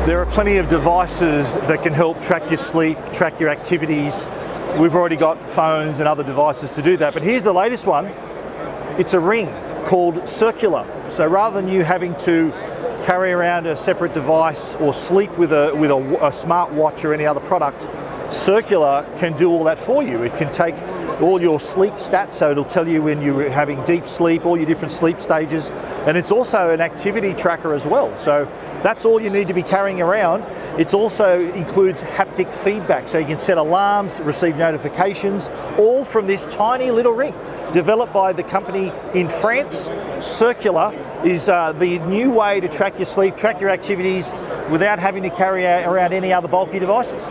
There are plenty of devices that can help track your sleep, track your activities. We've already got phones and other devices to do that, but here's the latest one. It's a ring called Circular. So rather than you having to carry around a separate device or sleep with a smartwatch or any other product, Circular can do all that for you. It can take all your sleep stats, so it'll tell you when you're having deep sleep, all your different sleep stages, and it's also an activity tracker as well. So that's all you need to be carrying around. It also includes haptic feedback, so you can set alarms, receive notifications, all from this tiny little ring. Developed by the company in France, Circular is the new way to track your sleep, track your activities without having to carry around any other bulky devices.